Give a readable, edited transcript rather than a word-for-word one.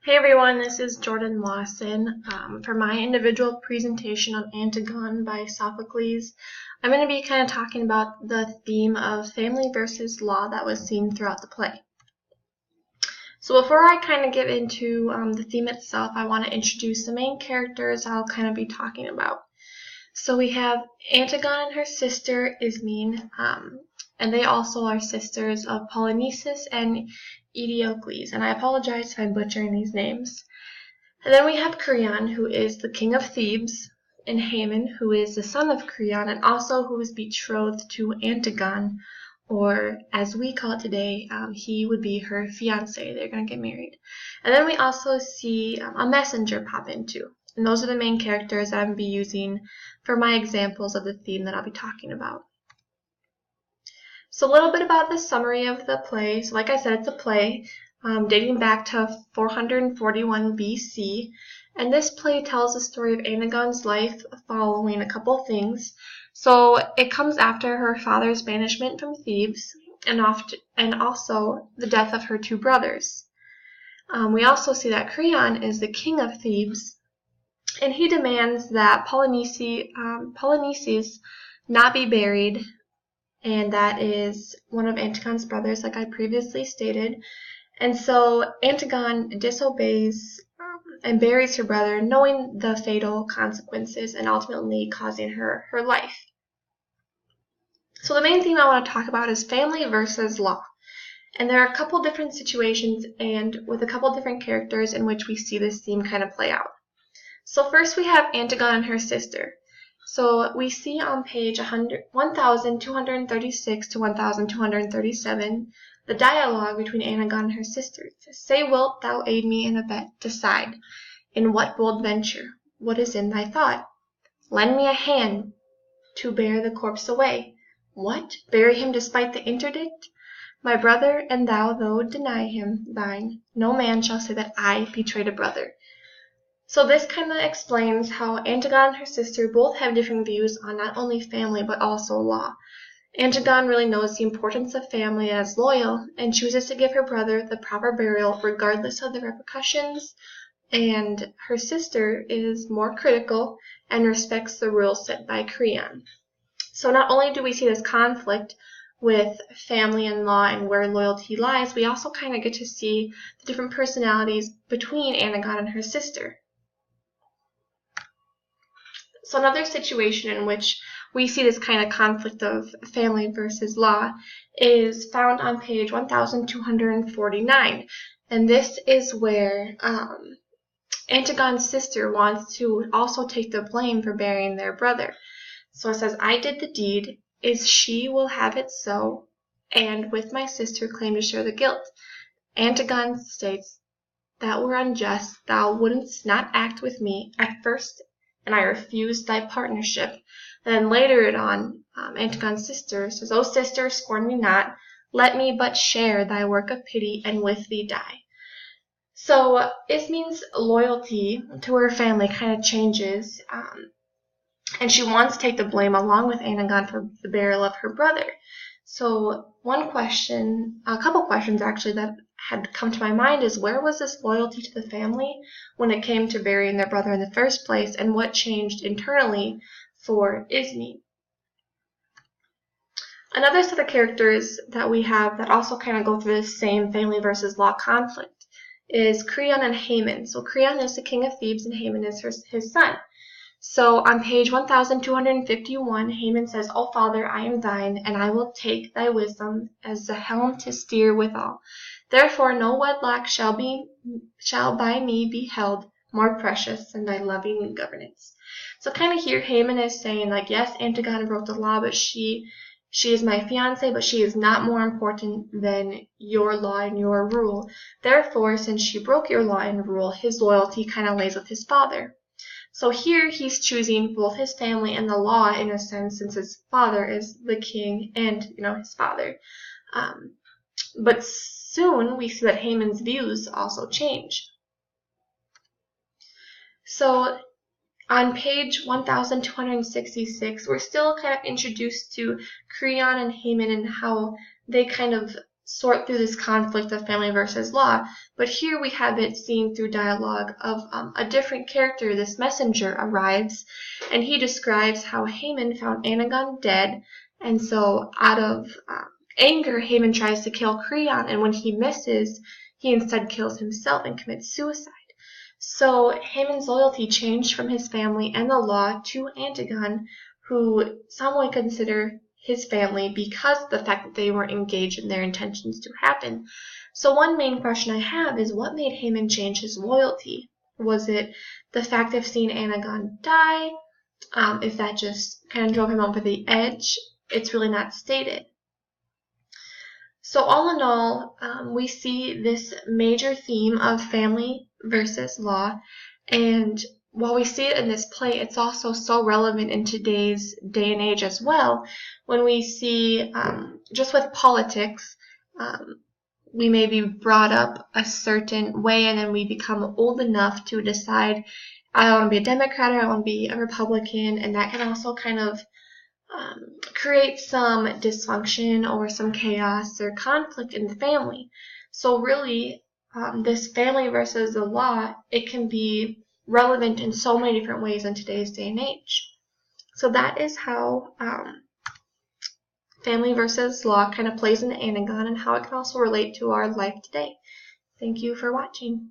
Hey everyone, this is Jordan Lawson. For my individual presentation on Antigone by Sophocles, I'm going to be kind of talking about the theme of family versus law that was seen throughout the play. So before I kind of get into the theme itself, I want to introduce the main characters I'll kind of be talking about. So we have Antigone and her sister Ismene, and they also are sisters of Polynices and Eteocles, and I apologize if I'm butchering these names. And then we have Creon, who is the king of Thebes, and Haman, who is the son of Creon, and also who is betrothed to Antigone, or as we call it today, he would be her fiance. They're going to get married. And then we also see a messenger pop in too. And those are the main characters that I'm going to be using for my examples of the theme that I'll be talking about. So a little bit about the summary of the play. So like I said, it's a play dating back to 441 BC. And this play tells the story of Antigone's life following a couple things. So it comes after her father's banishment from Thebes and also the death of her two brothers. We also see that Creon is the king of Thebes, and he demands that Polynices not be buried, and that is one of Antigone's brothers, like I previously stated. And so Antigone disobeys and buries her brother, knowing the fatal consequences and ultimately causing her life. So the main theme I want to talk about is family versus law. And there are a couple different situations and with a couple different characters in which we see this theme kind of play out. So first we have Antigone and her sister. So we see on page 1236 to 1237 the dialogue between Antigone and her sister. It says, "Say, wilt thou aid me in a bet? Decide. In what bold venture? What is in thy thought? Lend me a hand to bear the corpse away. What? Bury him despite the interdict? My brother, and thou though deny him thine, no man shall say that I betrayed a brother." So this kind of explains how Antigone and her sister both have different views on not only family but also law. Antigone really knows the importance of family as loyal and chooses to give her brother the proper burial regardless of the repercussions, and her sister is more critical and respects the rules set by Creon. So not only do we see this conflict with family and law and where loyalty lies, we also kind of get to see the different personalities between Antigone and her sister. So another situation in which we see this kind of conflict of family versus law is found on page 1249. And this is where Antigone's sister wants to also take the blame for burying their brother. So it says, "I did the deed, is she will have it so, and with my sister claim to share the guilt." Antigone states, "That were unjust, thou wouldst not act with me at first, and I refused thy partnership." Then later on, Antigone's sister says, "O sister, scorn me not, let me but share thy work of pity, and with thee die." So Ismene's loyalty to her family kind of changes, and she wants to take the blame along with Antigone for the burial of her brother. So a couple questions actually that had come to my mind is, where was this loyalty to the family when it came to burying their brother in the first place, and what changed internally for Ismene? Another set of characters that we have that also kind of go through this same family versus law conflict is Creon and Haman. So Creon is the king of Thebes and Haman is his son. So on page 1251, Haman says, "O father, I am thine, and I will take thy wisdom as the helm to steer withal. Therefore no wedlock shall by me be held more precious than thy loving governance." So kind of here Haman is saying, like, yes, Antigone broke the law, but she is my fiance, but she is not more important than your law and your rule. Therefore, since she broke your law and rule, his loyalty kind of lays with his father. So here he's choosing both his family and the law in a sense, since his father is the king and, his father. But soon we see that Haman's views also change. So on page 1266, we're still kind of introduced to Creon and Haman and how they kind of sort through this conflict of family versus law, but here we have it seen through dialogue of a different character. This messenger arrives, and he describes how Haman found Antigone dead, and so out of anger, Haman tries to kill Creon, and when he misses, he instead kills himself and commits suicide. So Haman's loyalty changed from his family and the law to Antigone, who some would consider his family because of the fact that they were engaged in their intentions to happen. So one main question I have is, what made Haman change his loyalty? Was it the fact of seeing Antigone die? If that just kind of drove him over the edge, it's really not stated. So all in all, we see this major theme of family versus law, and while we see it in this play, it's also so relevant in today's day and age as well. When we see, just with politics, we may be brought up a certain way, and then we become old enough to decide, I want to be a Democrat or I want to be a Republican, and that can also kind of create some dysfunction or some chaos or conflict in the family. So really, this family versus the law, it can be relevant in so many different ways in today's day and age. So that is how family versus law kind of plays into Antigone, and how it can also relate to our life today. Thank you for watching.